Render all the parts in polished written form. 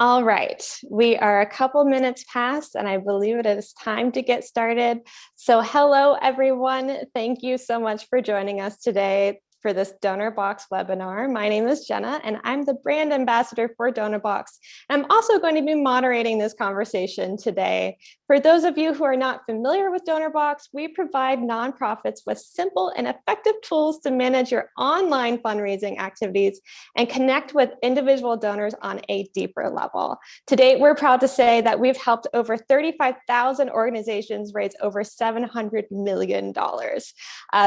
All right, we are a couple minutes past, and I believe it is time to get started. So hello, everyone. Thank you so much for joining us today for this Donorbox webinar. My name is Jenna, and I'm the brand ambassador for Donorbox. I'm also going to be moderating this conversation today. For those of you who are not familiar with Donorbox, we provide nonprofits with simple and effective tools to manage your online fundraising activities and connect with individual donors on a deeper level. To date, we're proud to say that we've helped over 35,000 organizations raise over $700 million.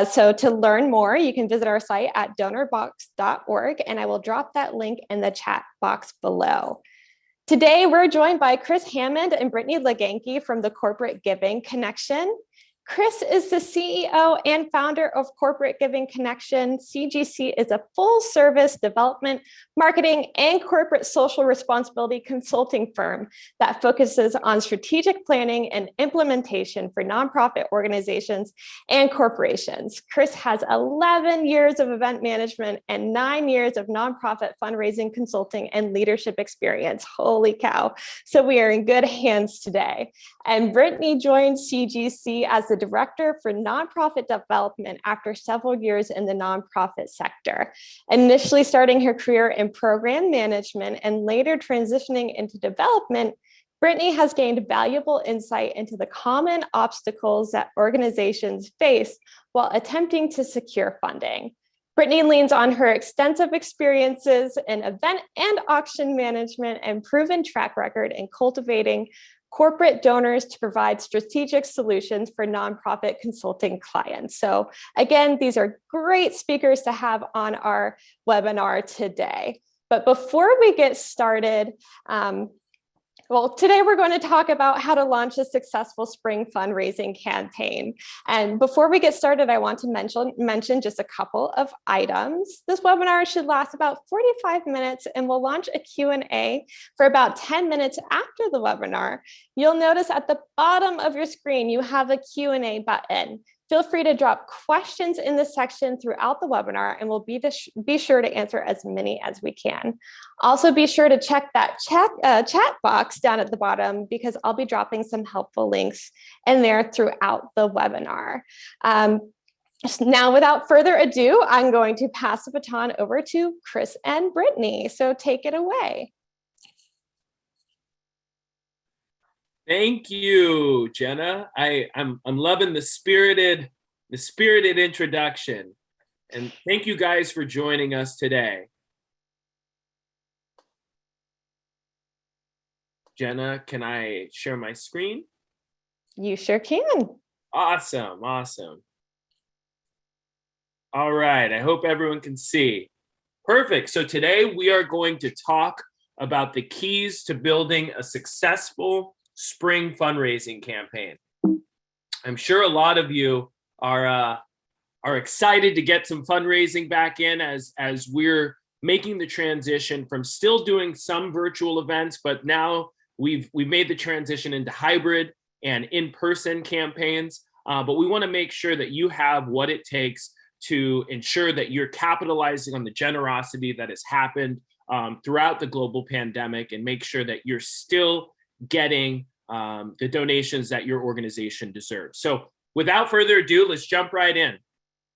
So to learn more, you can visit our site at donorbox.org, and I will drop that link in the chat box below. Today, we're joined by Chris Hammond and Brittany Leganke from the Corporate Giving Connection. Chris is the CEO and founder of Corporate Giving Connection. CGC is a full-service development, marketing, and corporate social responsibility consulting firm that focuses on strategic planning and implementation for nonprofit organizations and corporations. Chris has 11 years of event management and 9 years of nonprofit fundraising consulting and leadership experience. Holy cow. So we are in good hands today. And Brittany joined CGC as the Director for Nonprofit Development after several years in the nonprofit sector, initially starting her career in program management and later transitioning into development. Brittany has gained valuable insight into the common obstacles that organizations face while attempting to secure funding. Brittany leans on her extensive experiences in event and auction management and proven track record in cultivating corporate donors to provide strategic solutions for nonprofit consulting clients. So again, these are great speakers to have on our webinar today. But before we get started, today we're going to talk about how to launch a successful spring fundraising campaign. And before we get started, I want to mention just a couple of items. This webinar should last about 45 minutes, and we'll launch a Q&A for about 10 minutes after the webinar. You'll notice at the bottom of your screen, you have a Q&A button. Feel free to drop questions in this section throughout the webinar, and we'll be sure to answer as many as we can. Also, be sure to check that chat box down at the bottom, because I'll be dropping some helpful links in there throughout the webinar. Now, without further ado, I'm going to pass the baton over to Chris and Brittany. So take it away. Thank you, Jenna. I'm loving the spirited introduction, and thank you guys for joining us today. Jenna, can I share my screen? You sure can. Awesome. All right, I hope everyone can see. Perfect. So today we are going to talk about the keys to building a successful spring fundraising campaign. I'm sure a lot of you are excited to get some fundraising back in as we're making the transition from still doing some virtual events, but now we've made the transition into hybrid and in-person campaigns. But we want to make sure that you have what it takes to ensure that you're capitalizing on the generosity that has happened throughout the global pandemic, and make sure that you're still getting the donations that your organization deserves. So without further ado, let's jump right in.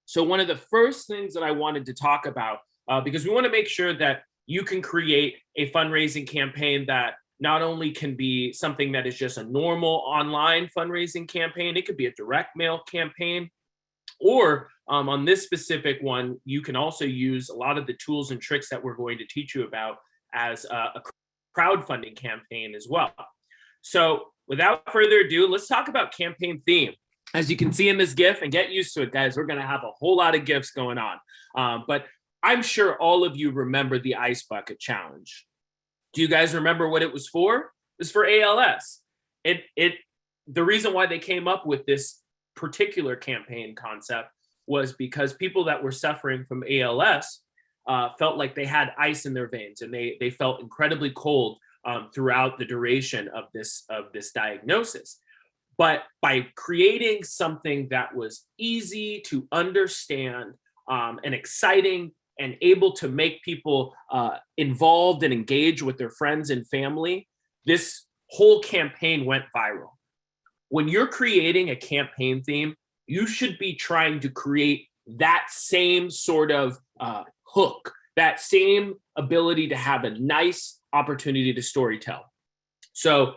So one of the first things that I wanted to talk about, because we want to make sure that you can create a fundraising campaign that not only can be something that is just a normal online fundraising campaign, it could be a direct mail campaign, or on this specific one, you can also use a lot of the tools and tricks that we're going to teach you about as a crowdfunding campaign as well. So without further ado, let's talk about campaign theme. As you can see in this GIF, and get used to it, guys, we're going to have a whole lot of GIFs going on. But I'm sure all of you remember the Ice Bucket Challenge. Do you guys remember what it was for? It was for ALS. The reason why they came up with this particular campaign concept was because people that were suffering from ALS felt like they had ice in their veins, and they felt incredibly cold throughout the duration of this diagnosis. But by creating something that was easy to understand and exciting and able to make people involved and engage with their friends and family, this whole campaign went viral. When you're creating a campaign theme, you should be trying to create that same sort of hook, that same ability to have a nice opportunity to storytell. So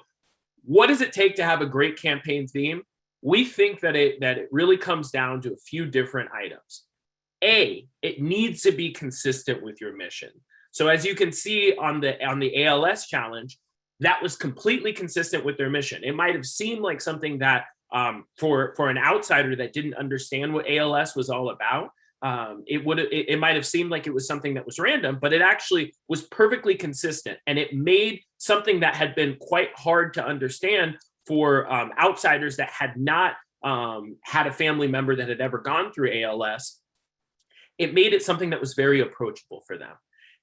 what does it take to have a great campaign theme? We think that it really comes down to a few different items. A, it needs to be consistent with your mission. So as you can see on the ALS challenge, that was completely consistent with their mission. It might have seemed like something that for an outsider that didn't understand what ALS was all about, it might have seemed like it was something that was random, but it actually was perfectly consistent, and it made something that had been quite hard to understand for outsiders that had not had a family member that had ever gone through ALS. It made it something that was very approachable for them,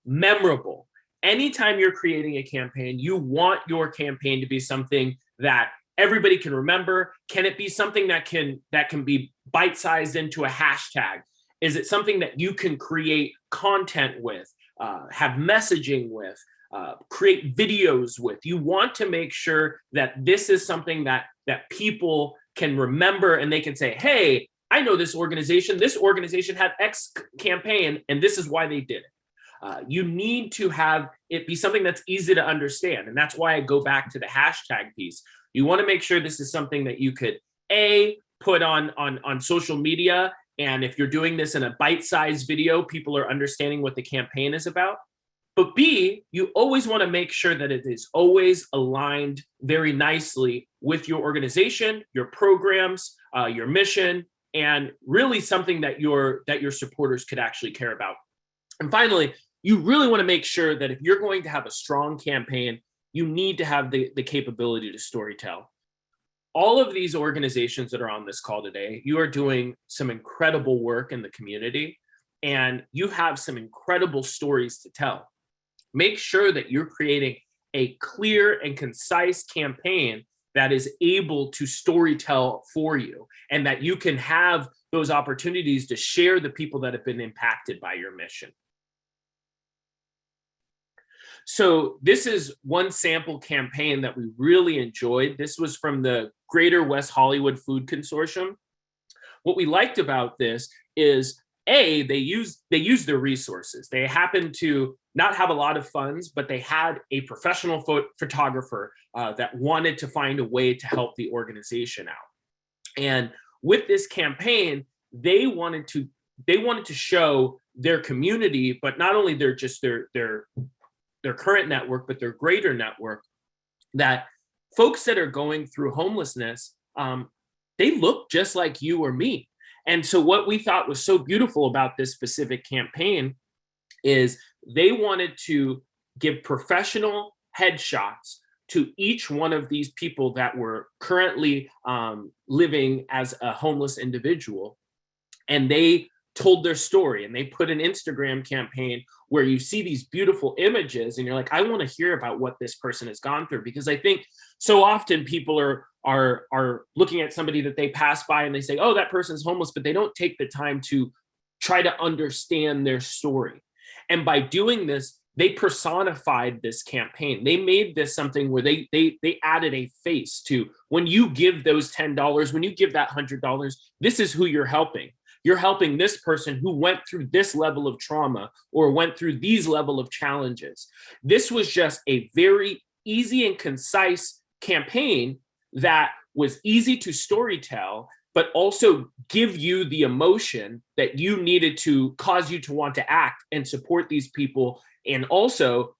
memorable. Anytime you're creating a campaign, you want your campaign to be something that everybody can remember. Can it be something that can be bite-sized into a hashtag? Is it something that you can create content with, have messaging with, create videos with? You want to make sure that this is something that people can remember, and they can say, hey, I know this organization. This organization had X campaign, and this is why they did it. You need to have it be something that's easy to understand. And that's why I go back to the hashtag piece. You want to make sure this is something that you could, A, put on social media. And if you're doing this in a bite-sized video, people are understanding what the campaign is about. But B, you always want to make sure that it is always aligned very nicely with your organization, your programs, your mission, and really something that your supporters could actually care about. And finally, you really want to make sure that if you're going to have a strong campaign, you need to have the capability to storytell. All of these organizations that are on this call today, you are doing some incredible work in the community, and you have some incredible stories to tell. Make sure that you're creating a clear and concise campaign that is able to storytell for you, and that you can have those opportunities to share the people that have been impacted by your mission. So this is one sample campaign that we really enjoyed. This was from the Greater West Hollywood Food Consortium. What we liked about this is, A, they used their resources. They happened to not have a lot of funds, but they had a professional photographer that wanted to find a way to help the organization out. And with this campaign, they wanted to show their community, but not only their current network, but their greater network, that folks that are going through homelessness, they look just like you or me. And so what we thought was so beautiful about this specific campaign is they wanted to give professional headshots to each one of these people that were currently living as a homeless individual. And they told their story, and they put an Instagram campaign where you see these beautiful images and you're like, I want to hear about what this person has gone through. Because I think so often people are looking at somebody that they pass by and they say, oh, that person's homeless, but they don't take the time to try to understand their story. And by doing this, they personified this campaign. They made this something where they added a face to, when you give those $10, when you give that $100, this is who you're helping. You're helping this person who went through this level of trauma or went through these level of challenges. This was just a very easy and concise campaign that was easy to storytell, but also give you the emotion that you needed to cause you to want to act and support these people, and also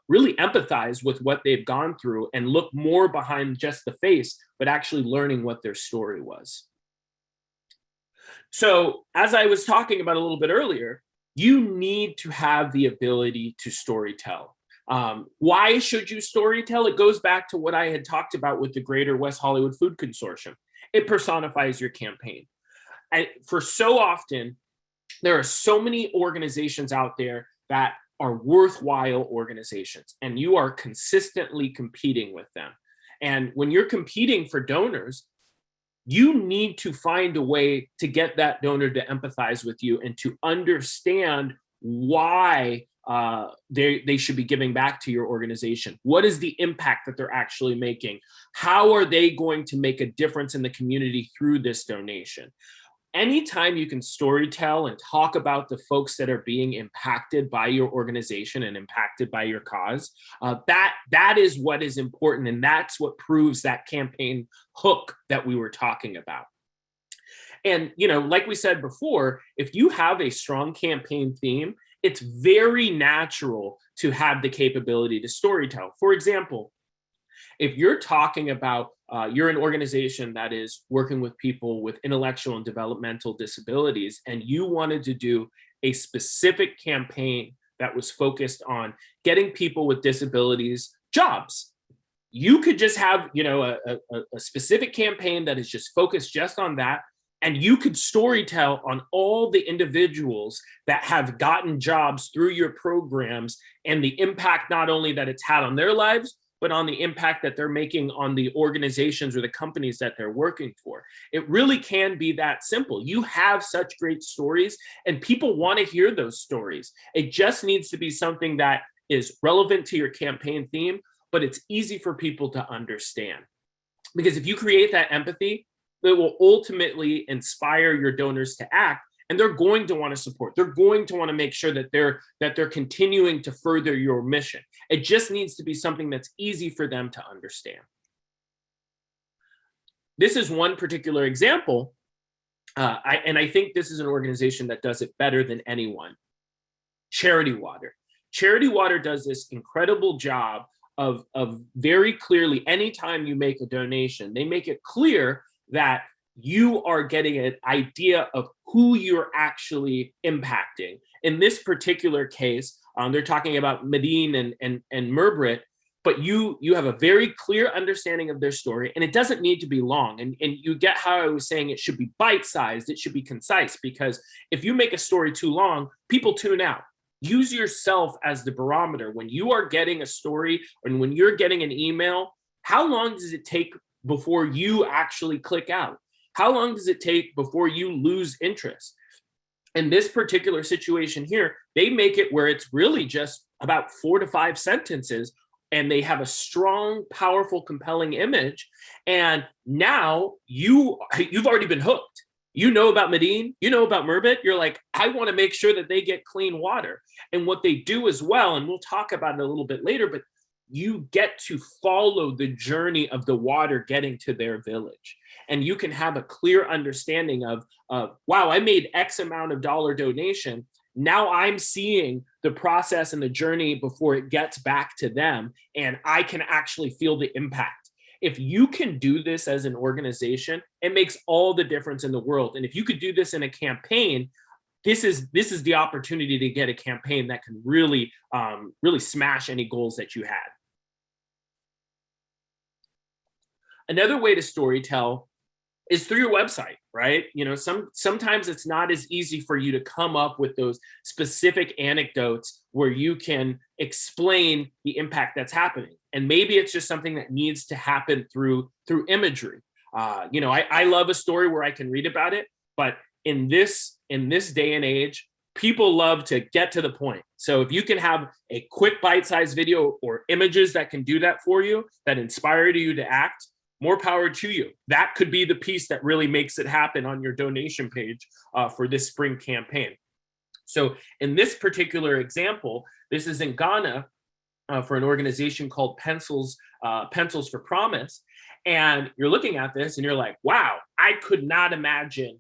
really empathize with what they've gone through and look more behind just the face, but actually learning what their story was. So as I was talking about a little bit earlier, you need to have the ability to storytell. Why should you storytell? It goes back to what I had talked about with the Greater West Hollywood Food Consortium. It personifies your campaign. For so often, there are so many organizations out there that are worthwhile organizations, and you are consistently competing with them. And when you're competing for donors, you need to find a way to get that donor to empathize with you and to understand why they should be giving back to your organization. What is the impact that they're actually making? How are they going to make a difference in the community through this donation? Anytime you can storytell and talk about the folks that are being impacted by your organization and impacted by your cause, that is what is important, and that's what proves that campaign hook that we were talking about. And, like we said before, if you have a strong campaign theme, it's very natural to have the capability to storytell. For example, if you're talking about, you're an organization that is working with people with intellectual and developmental disabilities, and you wanted to do a specific campaign that was focused on getting people with disabilities jobs, you could just have, a specific campaign that is just focused just on that. And you could storytell on all the individuals that have gotten jobs through your programs and the impact not only that it's had on their lives, but on the impact that they're making on the organizations or the companies that they're working for. It really can be that simple. You have such great stories, and people want to hear those stories. It just needs to be something that is relevant to your campaign theme, but it's easy for people to understand. Because if you create that empathy, it will ultimately inspire your donors to act, and they're going to want to support. They're going to want to make sure that they're continuing to further your mission. It just needs to be something that's easy for them to understand. This is one particular example, and I think this is an organization that does it better than anyone. Charity Water. Charity Water does this incredible job of very clearly, anytime you make a donation, they make it clear that you are getting an idea of who you're actually impacting. In this particular case, they're talking about Medine and Merbrit, but you have a very clear understanding of their story, and it doesn't need to be long. And you get how I was saying it should be bite-sized, it should be concise, because if you make a story too long, people tune out. Use yourself as the barometer. When you are getting a story and when you're getting an email, how long does it take before you actually click out? How long does it take before you lose interest? In this particular situation here, they make it where it's really just about 4 to 5 sentences, and they have a strong, powerful, compelling image. And now you've already been hooked. You know about Medine, you know about Merbit. You're like, I want to make sure that they get clean water. And what they do as well, and we'll talk about it a little bit later, but you get to follow the journey of the water getting to their village. And you can have a clear understanding of, wow, I made X amount of dollar donation. Now I'm seeing the process and the journey before it gets back to them, and I can actually feel the impact. If you can do this as an organization, it makes all the difference in the world. And if you could do this in a campaign, this is the opportunity to get a campaign that can really smash any goals that you had. Another way to storytell is through your website, right? Sometimes it's not as easy for you to come up with those specific anecdotes where you can explain the impact that's happening. And maybe it's just something that needs to happen through imagery. I love a story where I can read about it, but in this day and age, people love to get to the point. So if you can have a quick bite-sized video or images that can do that for you, that inspire you to act, more power to you. That could be the piece that really makes it happen on your donation page for this spring campaign. So in this particular example, this is in Ghana for an organization called Pencils for Promise. And you're looking at this and you're like, wow, I could not imagine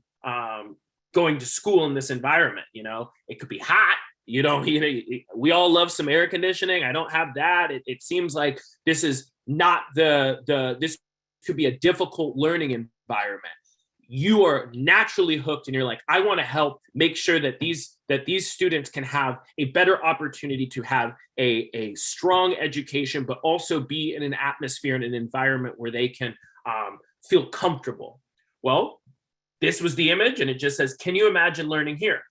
going to school in this environment. It could be hot. We all love some air conditioning. I don't have that. It seems like this is not this could be a difficult learning environment. You are naturally hooked and you're like, I want to help make sure that these students can have a better opportunity to have a strong education, but also be in an atmosphere and an environment where they can feel comfortable. Well, this was the image, and it just says, can you imagine learning here?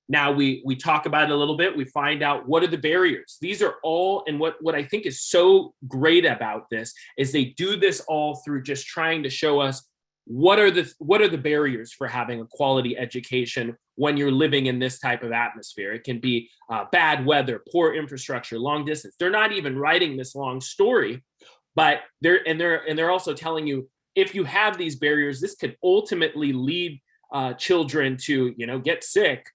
Now we talk about it a little bit. We find out what are the barriers. These are all, and what I think is so great about this is they do this all through just trying to show us what are the barriers for having a quality education when you're living in this type of atmosphere? It can be bad weather, poor infrastructure, long distance. They're not even writing this long story, but they're also telling you, if you have these barriers, this could ultimately lead children to, get sick,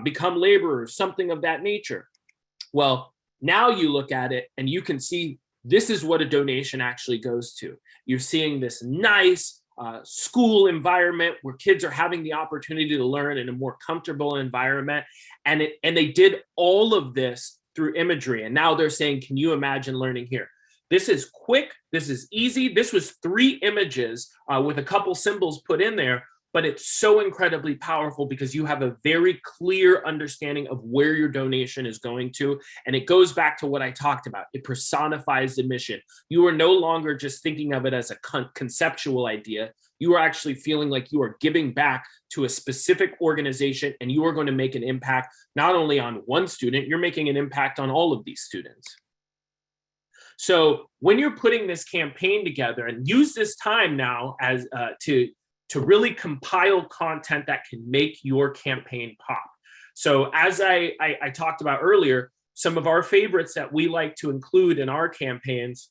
become laborers, something of that nature. Well, now you look at it and you can see this is what a donation actually goes to. You're seeing this nice school environment where kids are having the opportunity to learn in a more comfortable environment. And they did all of this through Imagery. And now they're saying, can you imagine learning here? This is quick. This is easy. This was 3 images with a couple symbols put in there, but it's so incredibly powerful because you have a very clear understanding of where your donation is going to. And it goes back to what I talked about. It personifies the mission. You are no longer just thinking of it as a conceptual idea. You are actually feeling like you are giving back to a specific organization, and you are going to make an impact not only on one student, you're making an impact on all of these students. So when you're putting this campaign together, and use this time now as to really compile content that can make your campaign pop. So as I talked about earlier, some of our favorites that we like to include in our campaigns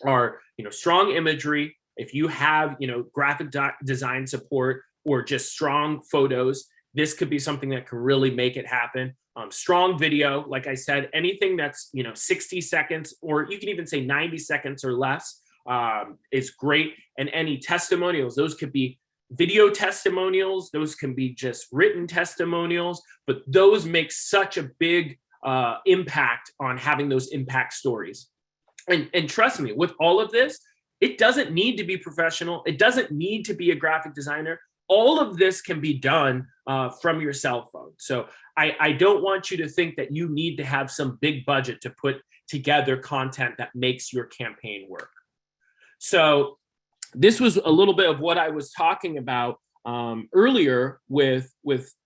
are, strong imagery. If you have, graphic design support or just strong photos, this could be something that can really make it happen. Strong video, like I said, anything that's 60 seconds, or you can even say 90 seconds or less, is great. And any testimonials, those could be video testimonials, those can be just written testimonials, but those make such a big impact on having those impact stories. And trust me, with all of this, it doesn't need to be professional. It doesn't need to be a graphic designer. All of this can be done from your cell phone. So I don't want you to think that you need to have some big budget to put together content that makes your campaign work. So this was a little bit of what I was talking about earlier with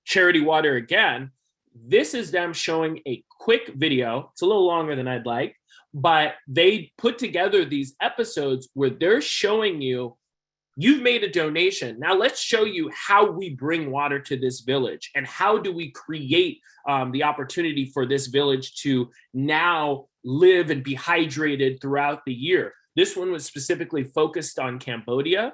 Charity Water again. This is them showing a quick video. It's a little longer than I'd like, but they put together these episodes where they're showing you, you've made a donation. Now let's show you how we bring water to this village, and how do we create the opportunity for this village to now live and be hydrated throughout the year. This one was specifically focused on Cambodia,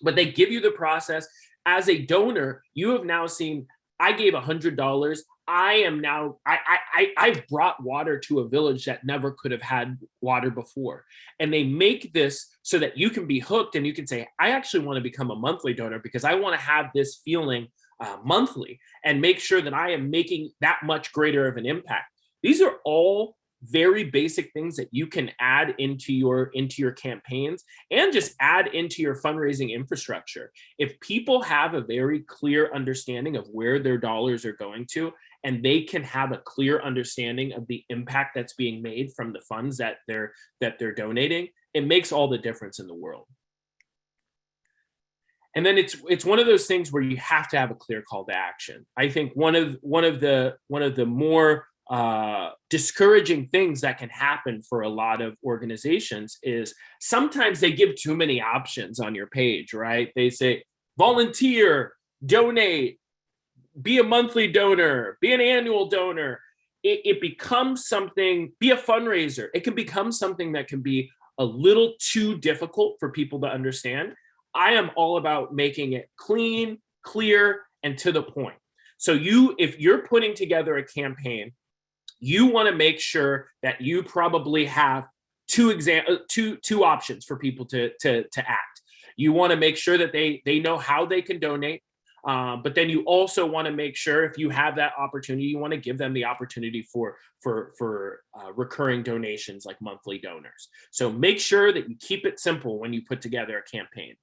but they give you the process. As a donor, you have now seen, I gave $100. I've brought water to a village that never could have had water before. And they make this so that you can be hooked and you can say, I actually want to become a monthly donor because I want to have this feeling monthly and make sure that I am making that much greater of an impact. These are all very basic things that you can add into your campaigns and just add into your fundraising infrastructure. If people have a very clear understanding of where their dollars are going to, and they can have a clear understanding of the impact that's being made from the funds that they're donating, it makes all the difference in the world. And then it's one of those things where you have to have a clear call to action. I think one of the more discouraging things that can happen for a lot of organizations is sometimes they give too many options on your page, right? They say volunteer, donate, be a monthly donor, be an annual donor. It becomes something, be a fundraiser. It can become something that can be a little too difficult for people to understand. I am all about making it clean, clear, and to the point. So if you're putting together a campaign, you want to make sure that you probably have two options for people to act. You want to make sure that they know how they can donate, but then you also want to make sure, if you have that opportunity, you want to give them the opportunity for recurring donations like monthly donors. So make sure that you keep it simple when you put together a campaign.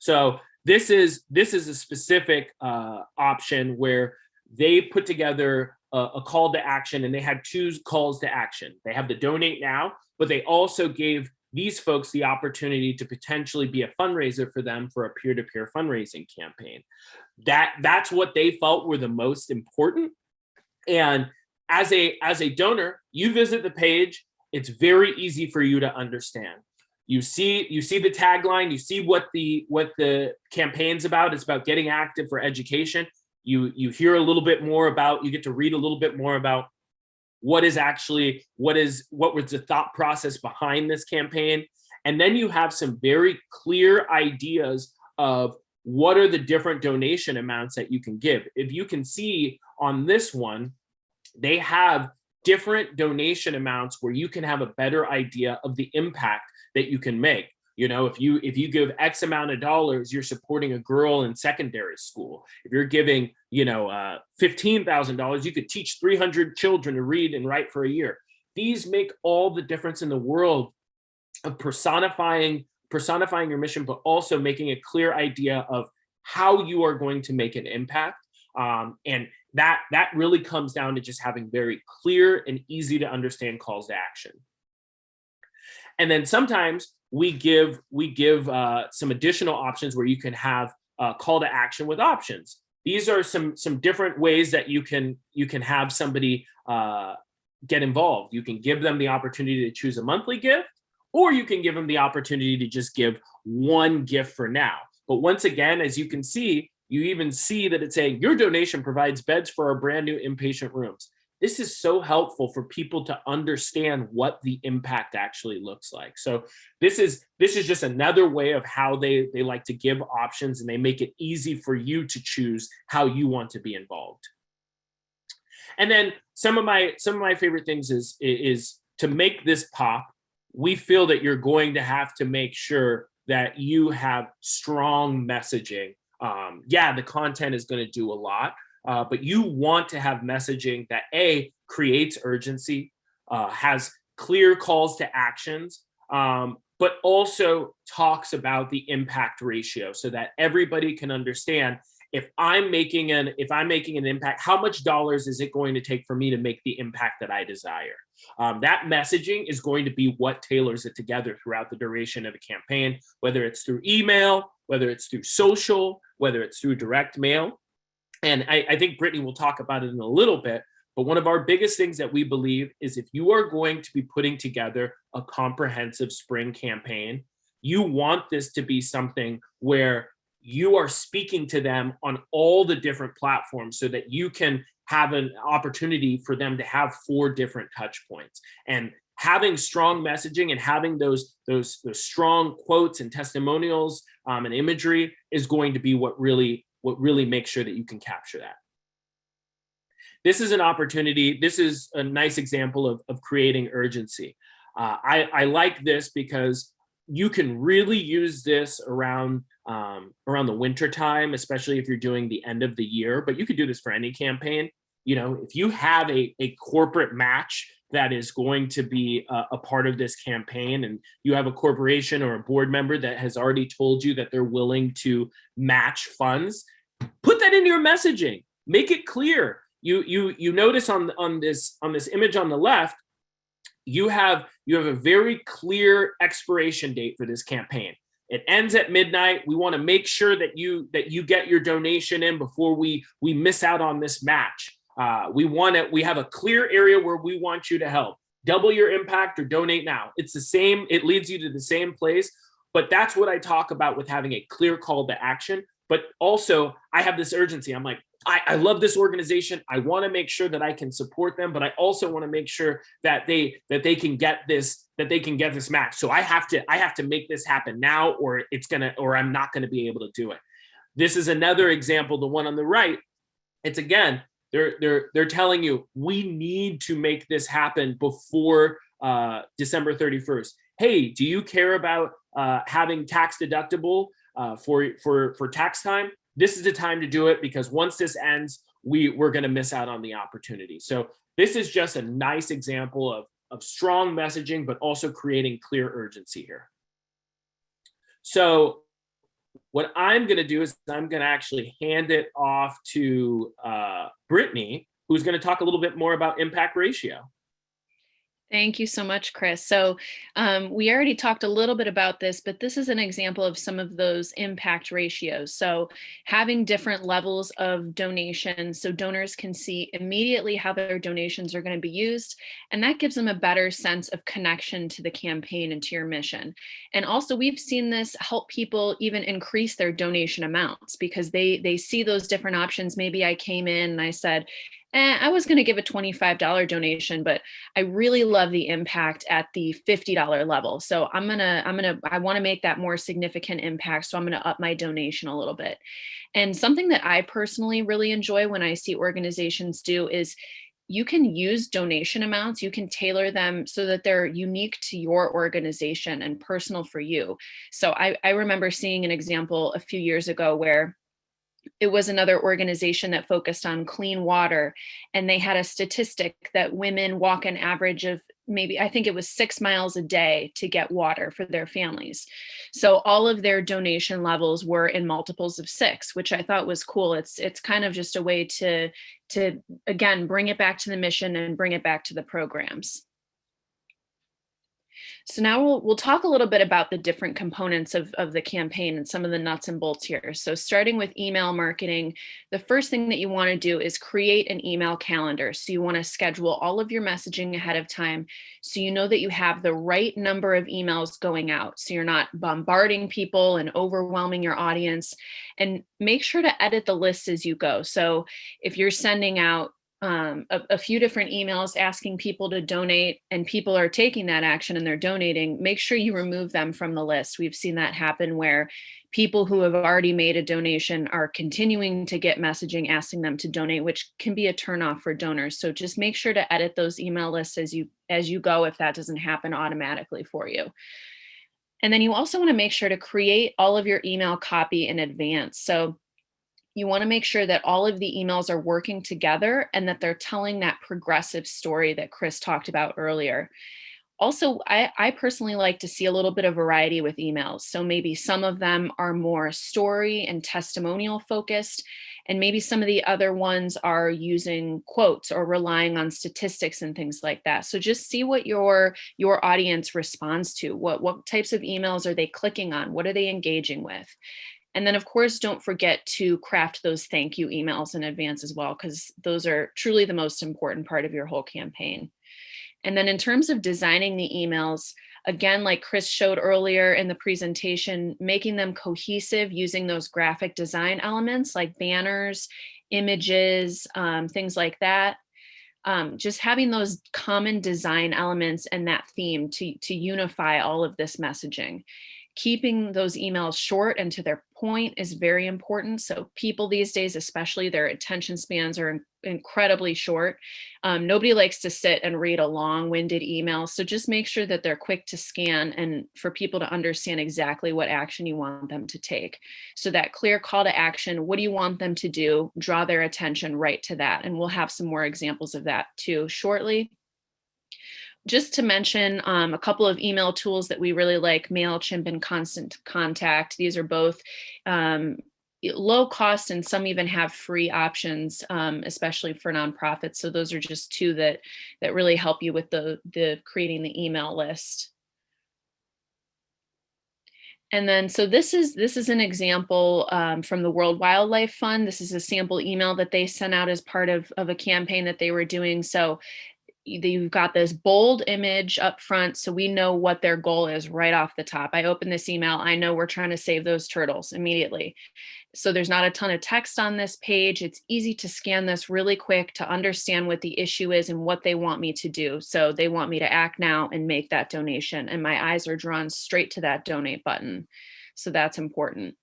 So this is a specific option where they put together a call to action, and they had 2 calls to action. They have the donate now, but they also gave these folks the opportunity to potentially be a fundraiser for them for a peer-to-peer fundraising campaign. That's what they felt were the most important. And as a donor, you visit the page, it's very easy for you to understand. You see the tagline, you see what the campaign's about. It's about getting active for education. You hear a little bit more about, you get to read a little bit more about what was the thought process behind this campaign. And then you have some very clear ideas of what are the different donation amounts that you can give. If you can see on this one, they have different donation amounts where you can have a better idea of the impact that you can make. You know, if you give X amount of dollars, you're supporting a girl in secondary school. If you're giving, $15,000, you could teach 300 children to read and write for a year. These make all the difference in the world of personifying your mission, but also making a clear idea of how you are going to make an impact. And that really comes down to just having very clear and easy to understand calls to action. And then sometimes we give some additional options where you can have a call to action with options. These are some different ways that you can have somebody get involved. You can give them the opportunity to choose a monthly gift, or you can give them the opportunity to just give one gift for now. But once again, as you can see, you even see that it's saying your donation provides beds for our brand new inpatient rooms. This is so helpful for people to understand what the impact actually looks like. So this is just another way of how they like to give options, and they make it easy for you to choose how you want to be involved. And then some of my favorite things is to make this pop. We feel that you're going to have to make sure that you have strong messaging. The content is going to do a lot. But you want to have messaging that creates urgency, has clear calls to actions, but also talks about the impact ratio so that everybody can understand if I'm making an impact, how much dollars is it going to take for me to make the impact that I desire? That messaging is going to be what tailors it together throughout the duration of a campaign, whether it's through email, whether it's through social, whether it's through direct mail. And I think Brittany will talk about it in a little bit, but one of our biggest things that we believe is if you are going to be putting together a comprehensive spring campaign, you want this to be something where you are speaking to them on all the different platforms so that you can have an opportunity for them to have 4 different touch points. And having strong messaging and having those strong quotes and testimonials and imagery is going to be what really makes sure that you can capture that. This is an opportunity. This is a nice example of creating urgency. I like this because you can really use this around the winter time, especially if you're doing the end of the year, but you could do this for any campaign. If you have a corporate match that is going to be a part of this campaign, and you have a corporation or a board member that has already told you that they're willing to match funds, put that into your messaging. Make it clear. You notice on this image on the left, you have a very clear expiration date for this campaign. It ends at midnight. We want to make sure that you get your donation in before we miss out on this match. We have a clear area where we want you to help. Double your impact or donate now. It's the same. It leads you to the same place. But that's what I talk about with having a clear call to action. But also, I have this urgency. I'm like, I love this organization. I want to make sure that I can support them, but I also want to make sure that they can get this match. So I have to make this happen now, or I'm not gonna be able to do it. This is another example. The one on the right. It's again, they're telling you we need to make this happen before December 31st. Hey, do you care about having tax deductible for tax time? This is the time to do it, because once this ends, we're going to miss out on the opportunity. So this is just a nice example of strong messaging, but also creating clear urgency here. So what I'm going to do is I'm going to actually hand it off to Brittany, who's going to talk a little bit more about impact ratio. Thank you so much, Chris. So we already talked a little bit about this, but this is an example of some of those impact ratios. So having different levels of donations so donors can see immediately how their donations are going to be used. And that gives them a better sense of connection to the campaign and to your mission. And also we've seen this help people even increase their donation amounts because they see those different options. Maybe I came in and I said, I was going to give a $25 donation, but I really love the impact at the $50 level. So I want to make that more significant impact. So I'm going to up my donation a little bit. And something that I personally really enjoy when I see organizations do is you can use donation amounts, you can tailor them so that they're unique to your organization and personal for you. So I remember seeing an example a few years ago where it was another organization that focused on clean water. And they had a statistic that women walk an average of maybe, I think it was 6 miles a day to get water for their families. So all of their donation levels were in multiples of 6, which I thought was cool. It's kind of just a way to again, bring it back to the mission and bring it back to the programs. So now we'll talk a little bit about the different components of the campaign and some of the nuts and bolts here. So starting with email marketing, the first thing that you want to do is create an email calendar. So you want to schedule all of your messaging ahead of time so you know that you have the right number of emails going out. So you're not bombarding people and overwhelming your audience. And make sure to edit the list as you go. So if you're sending out a few different emails asking people to donate and people are taking that action and they're donating, make sure you remove them from the list. We've seen that happen where people who have already made a donation are continuing to get messaging asking them to donate, which can be a turnoff for donors. So just make sure to edit those email lists as you go if that doesn't happen automatically for you. And then you also want to make sure to create all of your email copy in advance. So you want to make sure that all of the emails are working together and that they're telling that progressive story that Chris talked about earlier. Also, I personally like to see a little bit of variety with emails. So maybe some of them are more story and testimonial focused, and maybe some of the other ones are using quotes or relying on statistics and things like that. So just see what your audience responds to. What types of emails are they clicking on? What are they engaging with? And then, of course, don't forget to craft those thank you emails in advance as well, because those are truly the most important part of your whole campaign. And then in terms of designing the emails, again, like Chris showed earlier in the presentation, making them cohesive using those graphic design elements like banners, images, things like that. Just having those common design elements and that theme to unify all of this messaging. Keeping those emails short and to their point is very important. So people these days, especially, their attention spans are incredibly short. Nobody likes to sit and read a long-winded email. So just make sure that they're quick to scan and for people to understand exactly what action you want them to take. So that clear call to action, what do you want them to do? Draw their attention right to that. And we'll have some more examples of that too shortly. Just to mention a couple of email tools that we really like, MailChimp and Constant Contact. These are both low cost and some even have free options, especially for nonprofits. So those are just two that really help you with the creating the email list. And then, so this is an example from the World Wildlife Fund. This is a sample email that they sent out as part of a campaign that they were doing. So you've got this bold image up front, so we know what their goal is right off the top. I open this email, I know we're trying to save those turtles immediately. So there's not a ton of text on this page. It's easy to scan this really quick to understand what the issue is and what they want me to do. So they want me to act now and make that donation, and my eyes are drawn straight to that donate button. So that's important.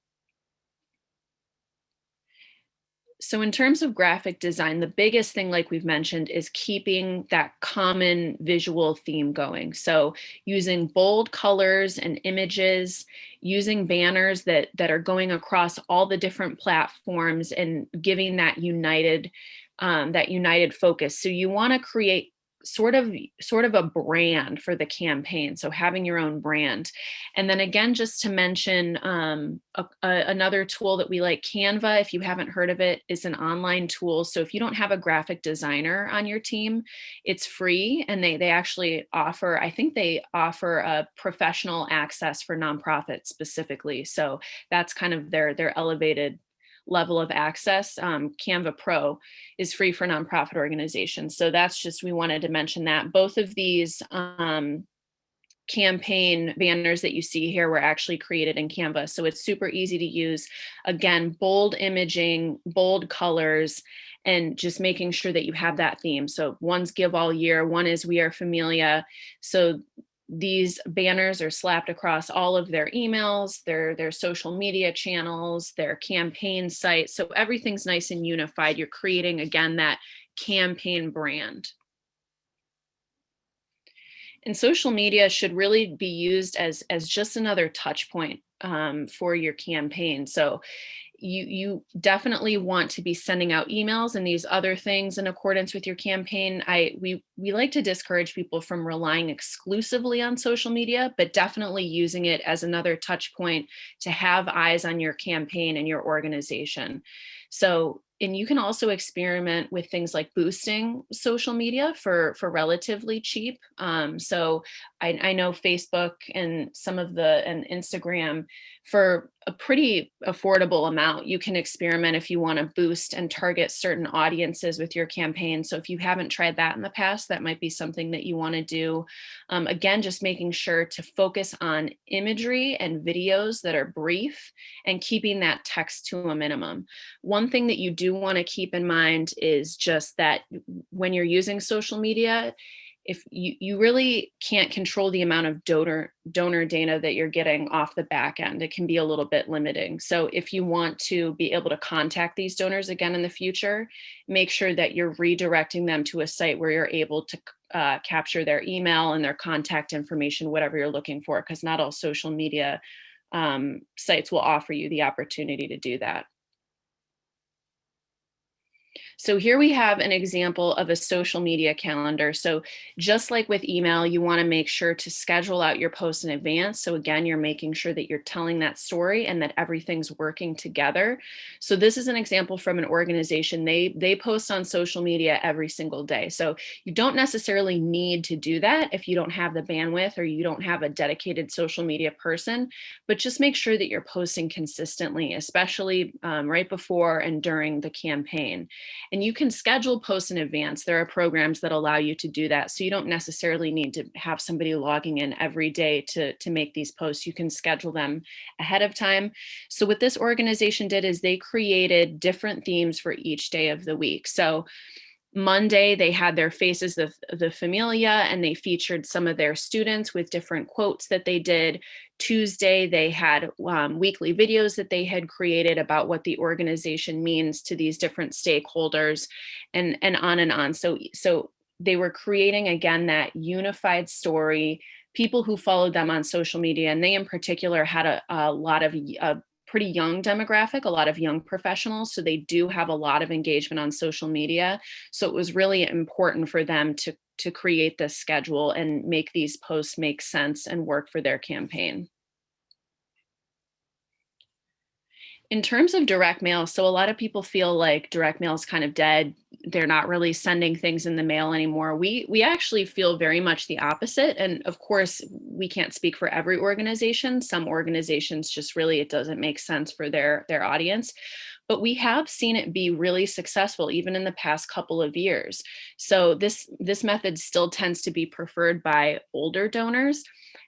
So in terms of graphic design, the biggest thing, like we've mentioned, is keeping that common visual theme going. So using bold colors and images, using banners that are going across all the different platforms and giving that united focus. So you want to create sort of a brand for the campaign. So having your own brand. And then again, just to mention another tool that we like, Canva, if you haven't heard of it, is an online tool. So if you don't have a graphic designer on your team, it's free. And they actually offer, I think they offer a professional access for nonprofits specifically. So that's kind of their elevated level of access. Canva Pro is free for nonprofit organizations. So that's just, we wanted to mention that. Both of these campaign banners that you see here were actually created in Canva. So it's super easy to use. Again, bold imaging, bold colors, and just making sure that you have that theme. So one's Give All Year, one is We Are Familia. So these banners are slapped across all of their emails, their social media channels, their campaign sites. So everything's nice and unified. You're creating, again, that campaign brand. And social media should really be used as just another touch point for your campaign. So you definitely want to be sending out emails and these other things in accordance with your campaign. We like to discourage people from relying exclusively on social media, but definitely using it as another touch point to have eyes on your campaign and your organization. So, and you can also experiment with things like boosting social media for relatively cheap. So I know Facebook and and Instagram, for a pretty affordable amount, you can experiment if you want to boost and target certain audiences with your campaign. So if you haven't tried that in the past, that might be something that you want to do. Again, just making sure to focus on imagery and videos that are brief and keeping that text to a minimum. One thing that you do want to keep in mind is just that when you're using social media, if you really can't control the amount of donor data that you're getting off the back end, it can be a little bit limiting. So if you want to be able to contact these donors again in the future, make sure that you're redirecting them to a site where you're able to capture their email and their contact information, whatever you're looking for, because not all social media sites will offer you the opportunity to do that. So here we have an example of a social media calendar. So just like with email, you want to make sure to schedule out your posts in advance. So again, you're making sure that you're telling that story and that everything's working together. So this is an example from an organization. They post on social media every single day. So you don't necessarily need to do that if you don't have the bandwidth or you don't have a dedicated social media person, but just make sure that you're posting consistently, especially right before and during the campaign. And you can schedule posts in advance. There are programs that allow you to do that. So you don't necessarily need to have somebody logging in every day to make these posts. You can schedule them ahead of time. So what this organization did is they created different themes for each day of the week. So Monday, they had their Faces of the Familia, and they featured some of their students with different quotes that they did. Tuesday, they had weekly videos that they had created about what the organization means to these different stakeholders, and on and on. So they were creating, again, that unified story. People who followed them on social media, and they in particular had a lot of pretty young demographic, a lot of young professionals. So they do have a lot of engagement on social media. So it was really important for them to create this schedule and make these posts make sense and work for their campaign. In terms of direct mail, so a lot of people feel like direct mail is kind of dead. They're not really sending things in the mail anymore. We actually feel very much the opposite. And of course, we can't speak for every organization. Some organizations just really, it doesn't make sense for their audience. But we have seen it be really successful even in the past couple of years. So this method still tends to be preferred by older donors.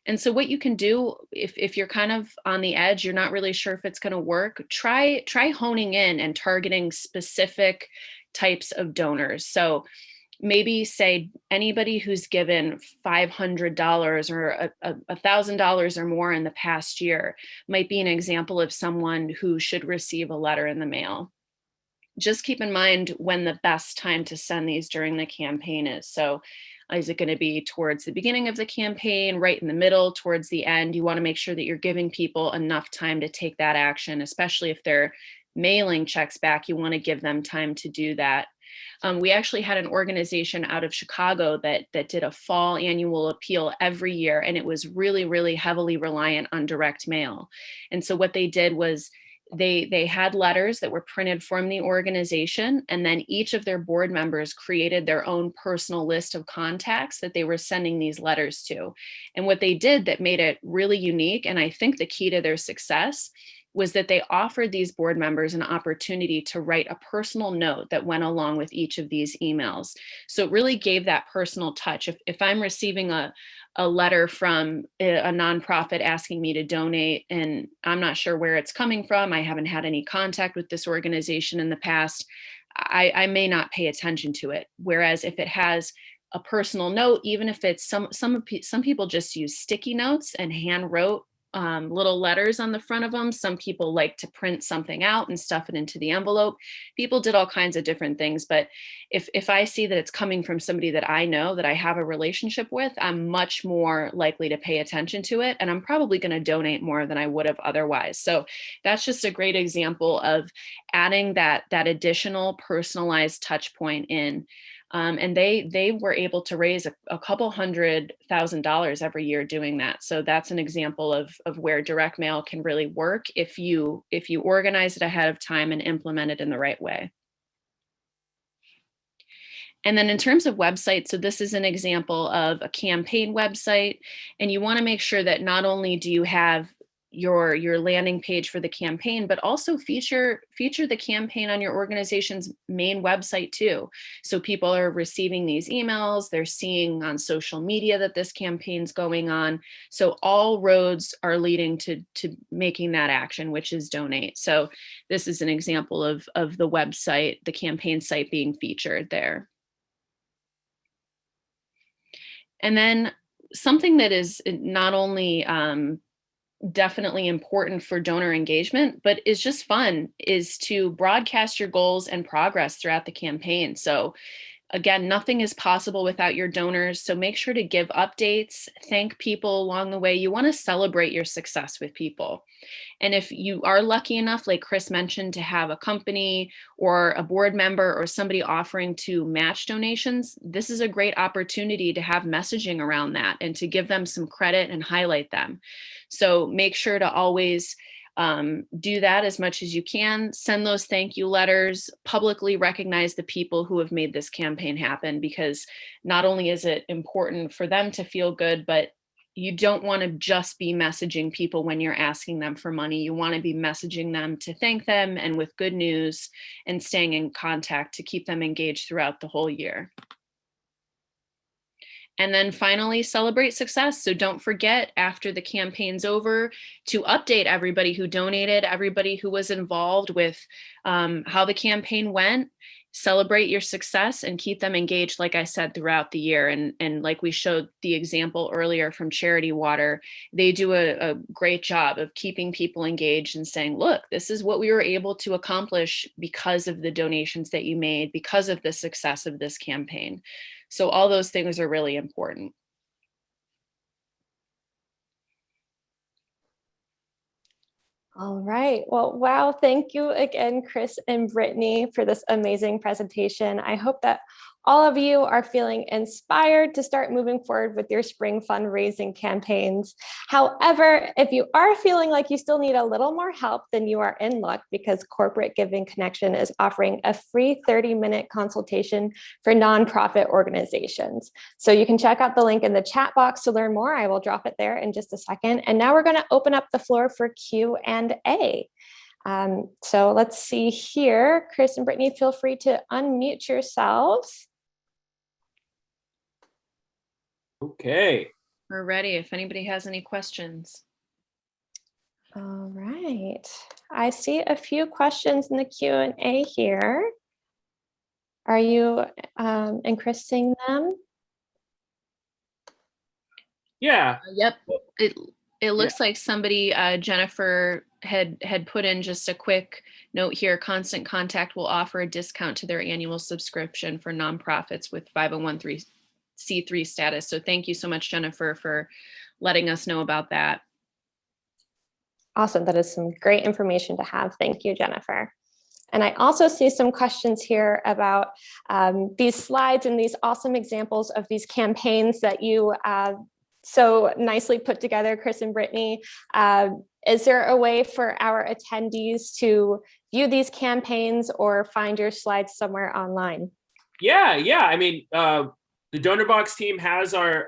And so what you can do, if you're kind of on the edge, you're not really sure if it's going to work, try honing in and targeting specific types of donors. So maybe say anybody who's given $500 or $1,000 or more in the past year might be an example of someone who should receive a letter in the mail. Just keep in mind when the best time to send these during the campaign is. So is it going to be towards the beginning of the campaign, right in the middle, towards the end? You want to make sure that you're giving people enough time to take that action, especially if they're mailing checks back. You want to give them time to do that. We actually had an organization out of Chicago that did a fall annual appeal every year, and it was really, really heavily reliant on direct mail. And so what they did was they had letters that were printed from the organization, and then each of their board members created their own personal list of contacts that they were sending these letters to. And what they did that made it really unique, and I think the key to their success, was that they offered these board members an opportunity to write a personal note that went along with each of these emails. So it really gave that personal touch. If I'm receiving a letter from a nonprofit asking me to donate, and I'm not sure where it's coming from, I haven't had any contact with this organization in the past, I may not pay attention to it. Whereas if it has a personal note, even if it's some people just use sticky notes and hand wrote little letters on the front of them. Some people like to print something out and stuff it into the envelope. People did all kinds of different things. But if I see that it's coming from somebody that I know, that I have a relationship with, I'm much more likely to pay attention to it. And I'm probably going to donate more than I would have otherwise. So that's just a great example of adding that additional personalized touch point in. And they were able to raise a couple $100,000 every year doing that. So that's an example of where direct mail can really work if you organize it ahead of time and implement it in the right way. And then in terms of websites, so this is an example of a campaign website, and you want to make sure that not only do you have your landing page for the campaign, but also feature the campaign on your organization's main website too. So people are receiving these emails, they're seeing on social media that this campaign's going on. So all roads are leading to making that action, which is donate. So this is an example of the website, the campaign site being featured there. And then something that is not only definitely important for donor engagement, but is just fun, is to broadcast your goals and progress throughout the campaign. So again, nothing is possible without your donors. So make sure to give updates, thank people along the way. You want to celebrate your success with people. And if you are lucky enough, like Chris mentioned, to have a company or a board member or somebody offering to match donations, this is a great opportunity to have messaging around that and to give them some credit and highlight them. So make sure to always do that as much as you can. Send those thank you letters, publicly recognize the people who have made this campaign happen, because not only is it important for them to feel good, but you don't want to just be messaging people when you're asking them for money. You want to be messaging them to thank them and with good news, and staying in contact to keep them engaged throughout the whole year. And then finally, celebrate success. So don't forget, after the campaign's over, to update everybody who donated, everybody who was involved with how the campaign went. Celebrate your success and keep them engaged, like I said, throughout the year. And like we showed the example earlier from Charity Water, they do a great job of keeping people engaged and saying, look, this is what we were able to accomplish because of the donations that you made, because of the success of this campaign. So all those things are really important. All right. Well, wow. Thank you again, Chris and Brittany, for this amazing presentation. I hope that all of you are feeling inspired to start moving forward with your spring fundraising campaigns. However, if you are feeling like you still need a little more help, then you are in luck, because Corporate Giving Connection is offering a free 30-minute consultation for nonprofit organizations. So you can check out the link in the chat box to learn more. I will drop it there in just a second. And now we're going to open up the floor for Q&A. So let's see here. Chris and Brittany, feel free to unmute yourselves. Okay. We're ready if anybody has any questions. All right. I see a few questions in the Q&A here. Are you and Chris seeing them? Yeah. Yep. It looks like somebody, Jennifer, had put in just a quick note here. Constant Contact will offer a discount to their annual subscription for nonprofits with 501c3 status. So thank you so much, Jennifer, for letting us know about that. Awesome. That is some great information to have. Thank you, Jennifer. And I also see some questions here about these slides and these awesome examples of these campaigns that you so nicely put together, Chris and Brittany. Is there a way for our attendees to view these campaigns or find your slides somewhere online? Yeah. I mean, the Donorbox team has our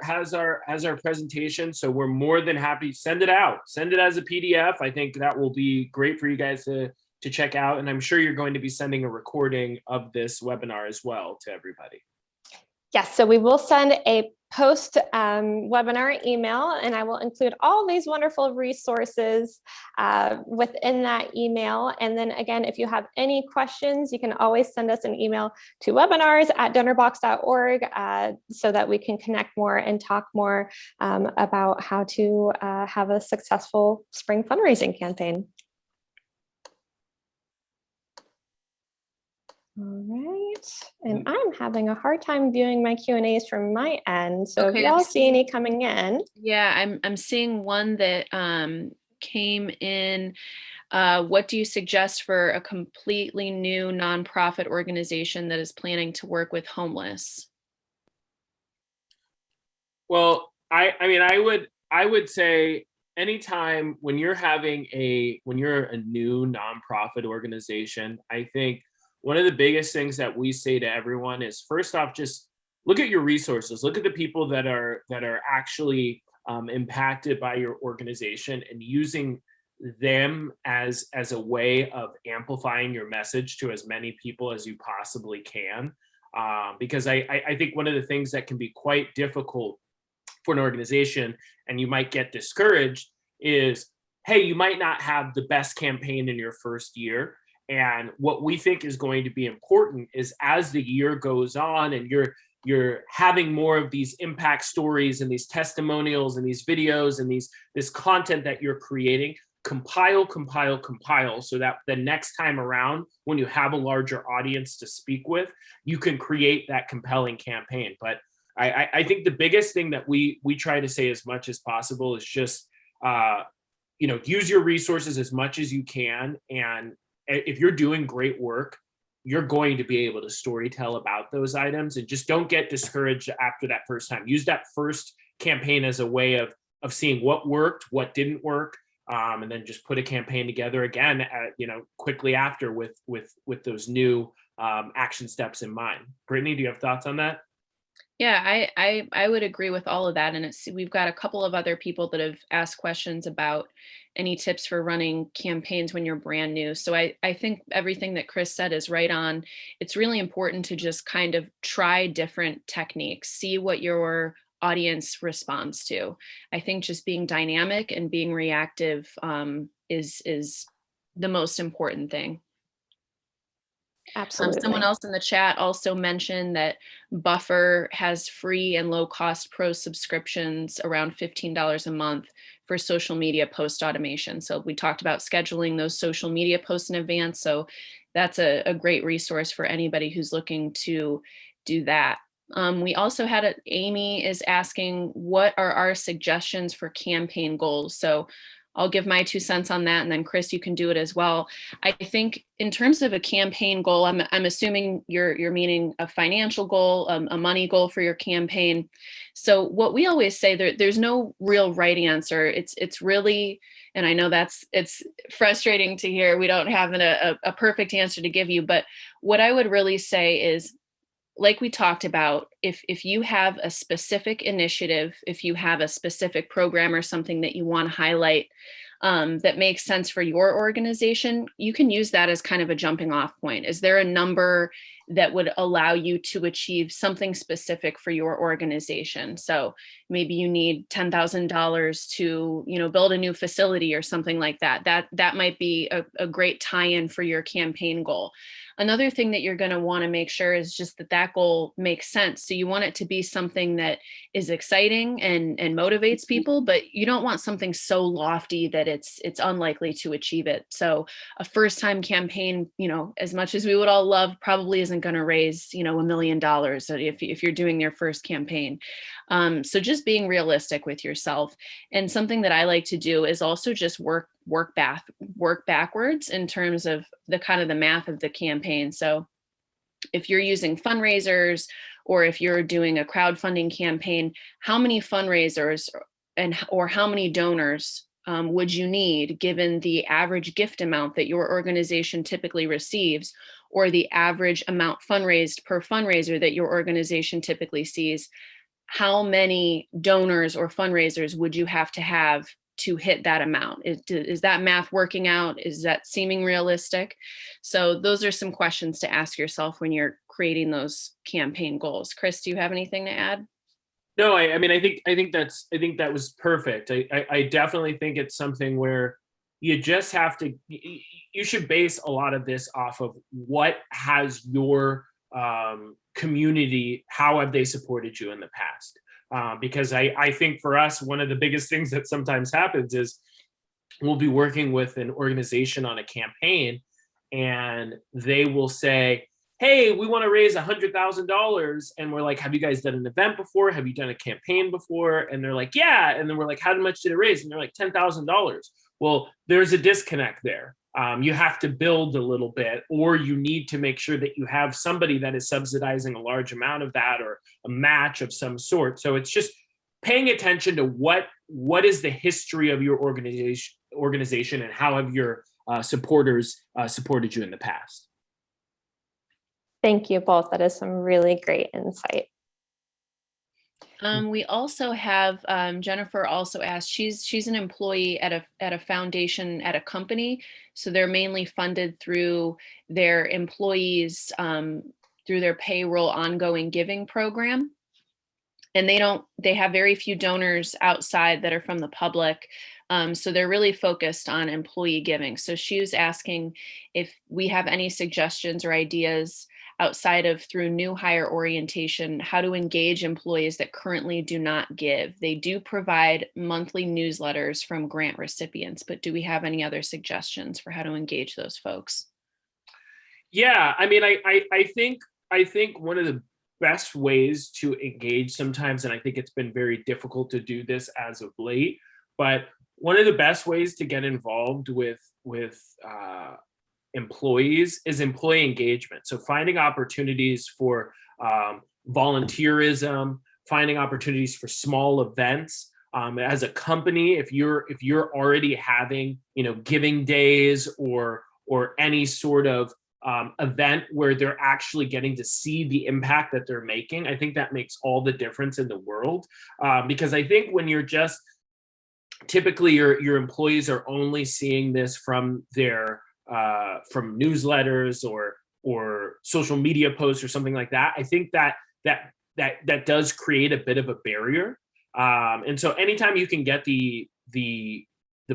presentation, so we're more than happy to send it out. Send it as a PDF. I think that will be great for you guys to check out, and I'm sure you're going to be sending a recording of this webinar as well to everybody. Yes, so we will send a post webinar email, and I will include all these wonderful resources within that email. And then again, if you have any questions, you can always send us an email to webinars@donorbox.org so that we can connect more and talk more about how to have a successful spring fundraising campaign. All right, and I'm having a hard time viewing my Q&As from my end. So Okay, if y'all see any coming in. Yeah, I'm seeing one that came in. What do you suggest for a completely new nonprofit organization that is planning to work with homeless? Well, I mean, I would say anytime when you're when you're a new nonprofit organization, I think one of the biggest things that we say to everyone is, first off, just look at your resources, look at the people that are actually impacted by your organization, and using them as a way of amplifying your message to as many people as you possibly can. Because I think one of the things that can be quite difficult for an organization, and you might get discouraged, is, hey, you might not have the best campaign in your first year. And what we think is going to be important is, as the year goes on and you're having more of these impact stories and these testimonials and these videos and this content that you're creating, compile so that the next time around, when you have a larger audience to speak with, you can create that compelling campaign. But I think the biggest thing that we try to say as much as possible is just use your resources as much as you can. And if you're doing great work, you're going to be able to storytell about those items, and just don't get discouraged after that first time. Use that first campaign as a way of seeing what worked, what didn't work, and then just put a campaign together again, quickly after with those new action steps in mind. Brittany, do you have thoughts on that? Yeah, I would agree with all of that. And we've got a couple of other people that have asked questions about any tips for running campaigns when you're brand new. So I think everything that Chris said is right on. It's really important to just kind of try different techniques, see what your audience responds to. I think just being dynamic and being reactive is the most important thing. Absolutely. Someone else in the chat also mentioned that Buffer has free and low cost pro subscriptions around $15 a month for social media post automation. So we talked about scheduling those social media posts in advance. So that's a great resource for anybody who's looking to do that. We also had Amy is asking, what are our suggestions for campaign goals? So I'll give my 2 cents on that, and then Chris, you can do it as well. I think in terms of a campaign goal, I'm assuming you're meaning a financial goal, a money goal for your campaign. So what we always say, there's no real right answer. It's really, and I know it's frustrating to hear, we don't have a perfect answer to give you, but what I would really say is, like we talked about, if you have a specific initiative, if you have a specific program or something that you want to highlight that makes sense for your organization, you can use that as kind of a jumping off point. Is there a number that would allow you to achieve something specific for your organization? So maybe you need $10,000 to, build a new facility or something like that. That might be a great tie-in for your campaign goal. Another thing that you're going to want to make sure is just that goal makes sense. So you want it to be something that is exciting and motivates people, but you don't want something so lofty that it's unlikely to achieve it. So a first time campaign, as much as we would all love, probably isn't going to raise, $1 million if you're doing your first campaign. So just being realistic with yourself. And something that I like to do is also just work work backwards in terms of the kind of the math of the campaign. So if you're using fundraisers, or if you're doing a crowdfunding campaign, how many fundraisers or how many donors would you need, given the average gift amount that your organization typically receives, or the average amount fundraised per fundraiser that your organization typically sees? How many donors or fundraisers would you have to hit that amount? Is that math working out? Is that seeming realistic? So those are some questions to ask yourself when you're creating those campaign goals. Chris, do you have anything to add? No, I mean, I think that was perfect. I definitely think it's something where you just have to, you should base a lot of this off of what has your community, how have they supported you in the past? Because I think for us, one of the biggest things that sometimes happens is we'll be working with an organization on a campaign, and they will say, hey, we want to raise $100,000. And we're like, have you guys done an event before? Have you done a campaign before? And they're like, yeah. And then we're like, how much did it raise? And they're like, $10,000. Well, there's a disconnect there. You have to build a little bit, or you need to make sure that you have somebody that is subsidizing a large amount of that, or a match of some sort. So it's just paying attention to what is the history of your organization and how have your supporters supported you in the past. Thank you both. That is some really great insight. We also have Jennifer also asked, she's an employee at a foundation at a company, so they're mainly funded through their employees through their payroll ongoing giving program, and they have very few donors outside that are from the public. So they're really focused on employee giving. So she was asking if we have any suggestions or ideas outside of through new hire orientation, how to engage employees that currently do not give. They do provide monthly newsletters from grant recipients, but do we have any other suggestions for how to engage those folks? Yeah, I mean, I think one of the best ways to engage sometimes, and I think it's been very difficult to do this as of late, but one of the best ways to get involved with employees is employee engagement. So finding opportunities for volunteerism, finding opportunities for small events. As a company, if you're already having, giving days or any sort of event where they're actually getting to see the impact that they're making, I think that makes all the difference in the world. Because I think when you're just typically your employees are only seeing this from their from newsletters or social media posts or something like that, I think that does create a bit of a barrier. And so anytime you can get the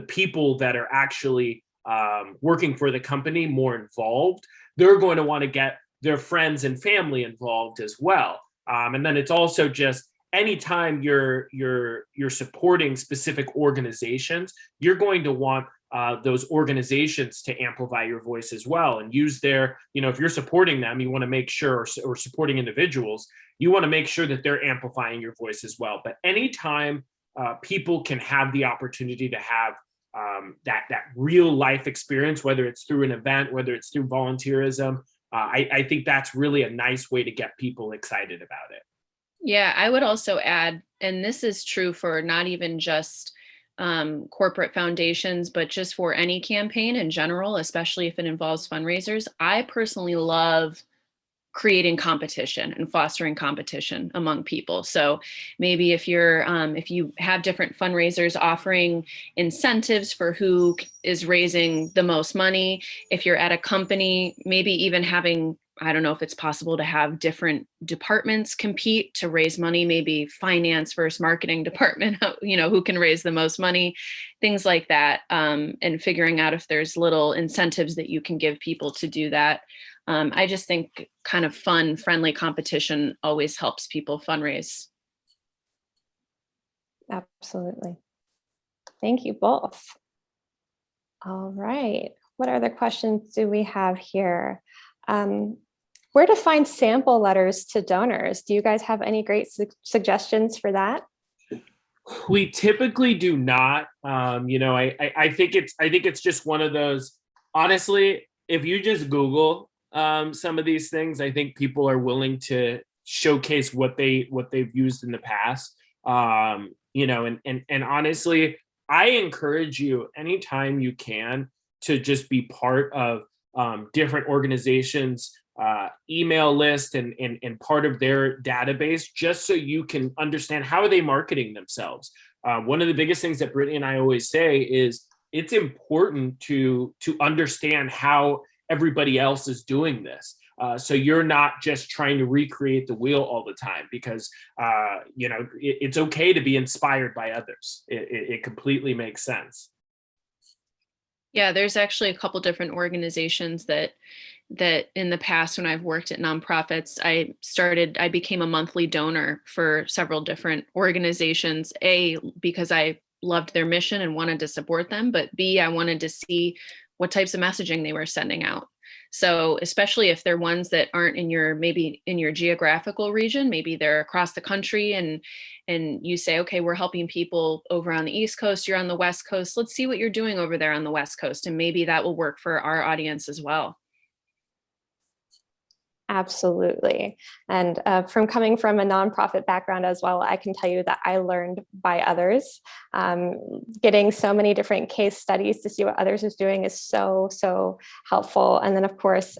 people that are actually working for the company more involved, they're going to want to get their friends and family involved as well. And then it's also just anytime you're supporting specific organizations, you're going to want those organizations to amplify your voice as well and use their, if you're supporting them, you want to make sure, or supporting individuals, you want to make sure that they're amplifying your voice as well. But anytime people can have the opportunity to have that real life experience, whether it's through an event, whether it's through volunteerism, I think that's really a nice way to get people excited about it. Yeah, I would also add, and this is true for not even just corporate foundations, but just for any campaign in general, especially if it involves fundraisers. I personally love creating competition and fostering competition among people. So maybe if you have different fundraisers offering incentives for who is raising the most money, if you're at a company, maybe even having, I don't know if it's possible to have different departments compete to raise money, maybe finance versus marketing department, who can raise the most money, things like that. And figuring out if there's little incentives that you can give people to do that. I just think kind of fun, friendly competition always helps people fundraise. Absolutely. Thank you both. All right. What other questions do we have here? Where to find sample letters to donors? Do you guys have any great suggestions for that? We typically do not. I think it's just one of those. Honestly, if you just Google some of these things, I think people are willing to showcase what they've used in the past. And honestly, I encourage you anytime you can to just be part of different organizations email list and part of their database, just so you can understand how are they marketing themselves. One of the biggest things that Brittany and I always say is it's important to understand how everybody else is doing this. So you're not just trying to recreate the wheel all the time, because it's okay to be inspired by others. It completely makes sense. Yeah, there's actually a couple different organizations that in the past, when I've worked at nonprofits, I became a monthly donor for several different organizations, A, because I loved their mission and wanted to support them, but B, I wanted to see what types of messaging they were sending out. So especially if they're ones that aren't maybe in your geographical region, maybe they're across the country, and you say, okay, we're helping people over on the East Coast, you're on the West Coast, let's see what you're doing over there on the West Coast, and maybe that will work for our audience as well. Absolutely. And from coming from a nonprofit background as well, I can tell you that I learned by others. Getting so many different case studies to see what others is doing is so helpful. And then, of course,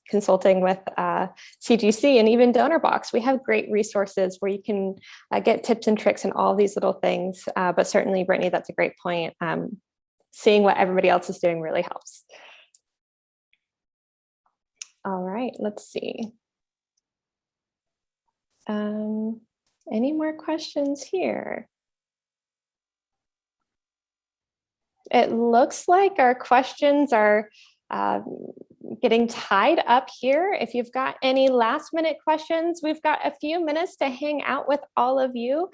consulting with CGC and even Donorbox, we have great resources where you can get tips and tricks and all these little things. But certainly, Brittany, that's a great point. Seeing what everybody else is doing really helps. All right, let's see. Any more questions here? It looks like our questions are getting tied up here. If you've got any last minute questions, we've got a few minutes to hang out with all of you.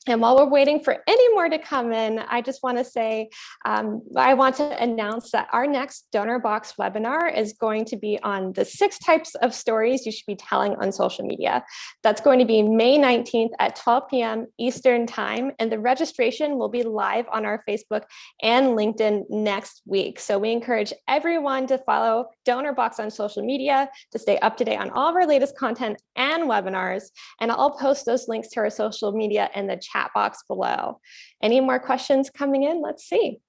And while we're waiting for any more to come in, I just want to say, I want to announce that our next Donorbox webinar is going to be on the 6 types of stories you should be telling on social media. That's going to be May 19th at 12 p.m. Eastern time, and the registration will be live on our Facebook and LinkedIn next week. So we encourage everyone to follow Donorbox on social media to stay up to date on all of our latest content and webinars. And I'll post those links to our social media in the chat box below. Any more questions coming in? Let's see.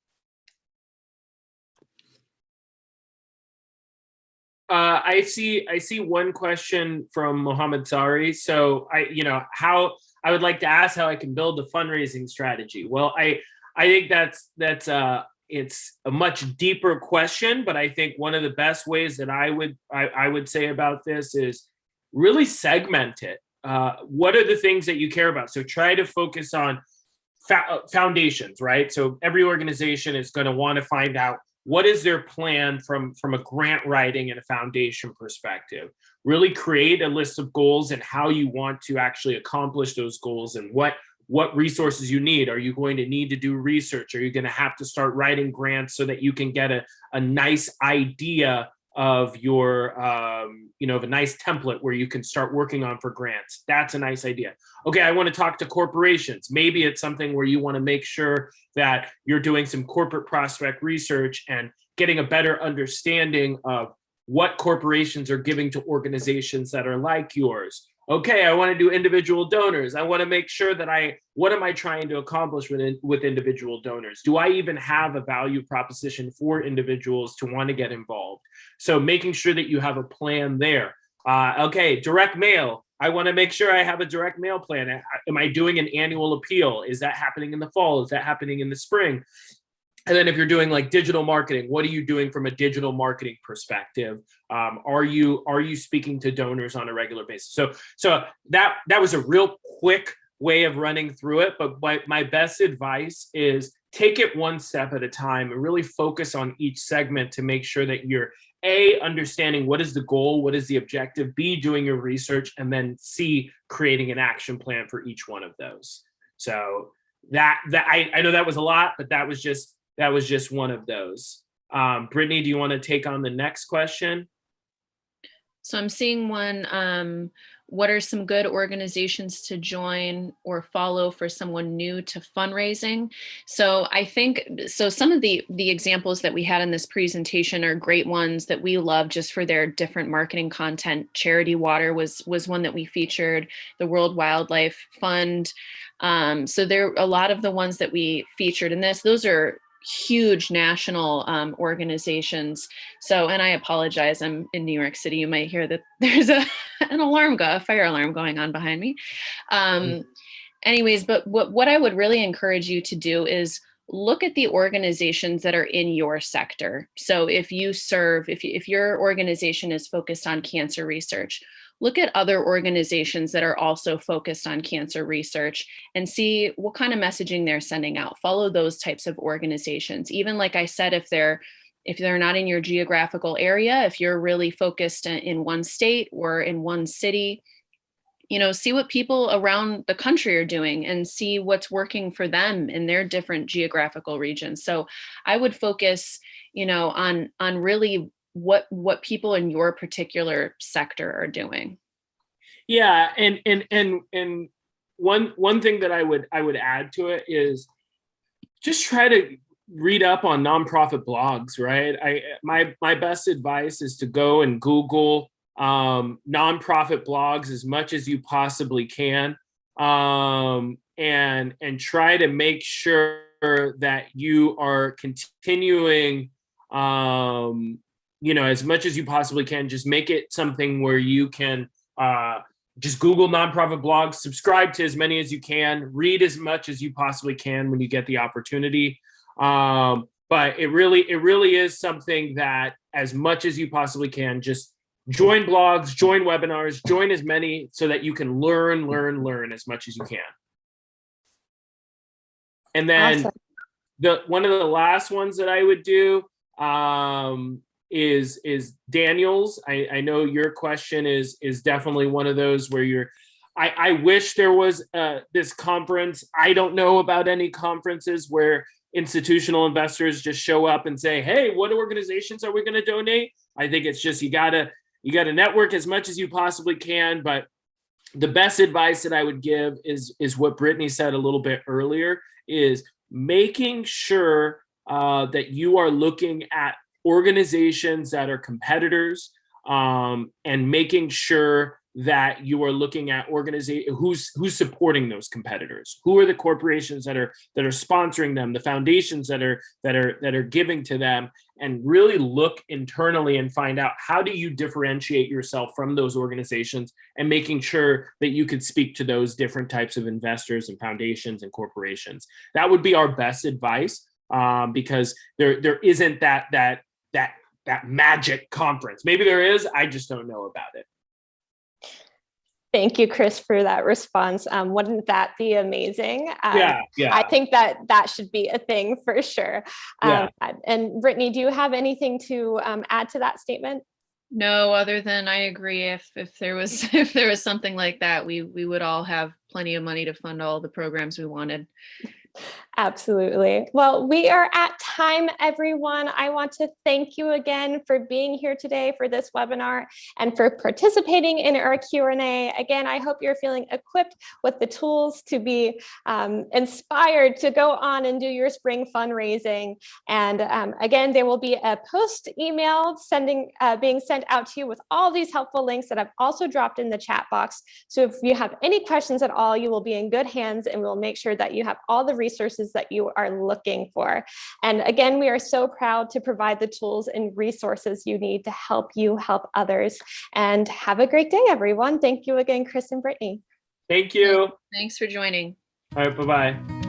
I see one question from Mohammed Sari. So I would like to ask how I can build a fundraising strategy. Well, I think that's it's a much deeper question, but I think one of the best ways that I would say about this is really segment it. What are the things that you care about? So try to focus on foundations, right? So every organization is going to want to find out what is their plan from a grant writing and a foundation perspective. Really create a list of goals and how you want to actually accomplish those goals, and what resources you need. Are you going to need to do research? Are you going to have to start writing grants so that you can get a nice idea of your of a nice template where you can start working on for grants? That's a nice idea. Okay, I want to talk to corporations. Maybe it's something where you want to make sure that you're doing some corporate prospect research and getting a better understanding of what corporations are giving to organizations that are like yours. Okay, I want to do individual donors. I want to make sure that what am I trying to accomplish with individual donors? Do I even have a value proposition for individuals to want to get involved? So making sure that you have a plan there. Okay, direct mail. I want to make sure I have a direct mail plan. Am I doing an annual appeal? Is that happening in the fall? Is that happening in the spring? And then if you're doing like digital marketing, what are you doing from a digital marketing perspective? Are you speaking to donors on a regular basis? So that was a real quick way of running through it. But my best advice is take it one step at a time and really focus on each segment to make sure that you're A, understanding what is the goal, what is the objective, B, doing your research, and then C, creating an action plan for each one of those. So I know that was a lot, but that was just one of those. Brittany, do you want to take on the next question? So I'm seeing one, what are some good organizations to join or follow for someone new to fundraising? So I think, so some of the examples that we had in this presentation are great ones that we love just for their different marketing content. Charity Water was one that we featured, the World Wildlife Fund. So there are a lot of the ones that we featured in this. Those are huge national organizations. So, and I apologize, I'm in New York City. You might hear that there's a fire alarm going on behind me. Anyways, but what I would really encourage you to do is look at the organizations that are in your sector. So if you serve, if your organization is focused on cancer research, look at other organizations that are also focused on cancer research and see what kind of messaging they're sending out. Follow those types of organizations. Even like I said, if they're not in your geographical area, if you're really focused in one state or in one city, see what people around the country are doing and see what's working for them in their different geographical regions. So I would focus, on really what people in your particular sector are doing. Yeah, and one thing that I would add to it is just try to read up on nonprofit blogs, right? My best advice is to go and Google nonprofit blogs as much as you possibly can, and try to make sure that you are continuing, as much as you possibly can. Just make it something where you can just Google nonprofit blogs, subscribe to as many as you can, read as much as you possibly can when you get the opportunity. But it really is something that, as much as you possibly can, just join blogs, join webinars, join as many so that you can learn as much as you can. And then awesome. One of the last ones that I would do is Daniel's. I know your question is definitely one of those where I wish there was this conference. I don't know about any conferences where institutional investors just show up and say, hey, what organizations are we going to donate? I think it's just, you gotta network as much as you possibly can. But the best advice that I would give is what Brittany said a little bit earlier, is making sure that you are looking at organizations that are competitors, and making sure that you are looking at who's supporting those competitors. Who are the corporations that are sponsoring them, the foundations that are giving to them, and really look internally and find out, how do you differentiate yourself from those organizations, and making sure that you could speak to those different types of investors and foundations and corporations. That would be our best advice, because there isn't that magic conference. Maybe there is, I just don't know about it. Thank you, Chris, for that response. Wouldn't that be amazing? Yeah. I think that should be a thing for sure. And Brittany, do you have anything to add to that statement? No, other than I agree. If there was something like that, we would all have plenty of money to fund all the programs we wanted. Absolutely. Well, we are at time, everyone. I want to thank you again for being here today for this webinar and for participating in our Q&A. Again, I hope you're feeling equipped with the tools to be inspired to go on and do your spring fundraising. And again, there will be a post email being sent out to you with all these helpful links that I've also dropped in the chat box. So if you have any questions at all, you will be in good hands, and we'll make sure that you have all the resources that you are looking for. And again, we are so proud to provide the tools and resources you need to help you help others. And have a great day, everyone. Thank you again, Chris and Brittany. Thank you. Thanks for joining. All right, bye-bye.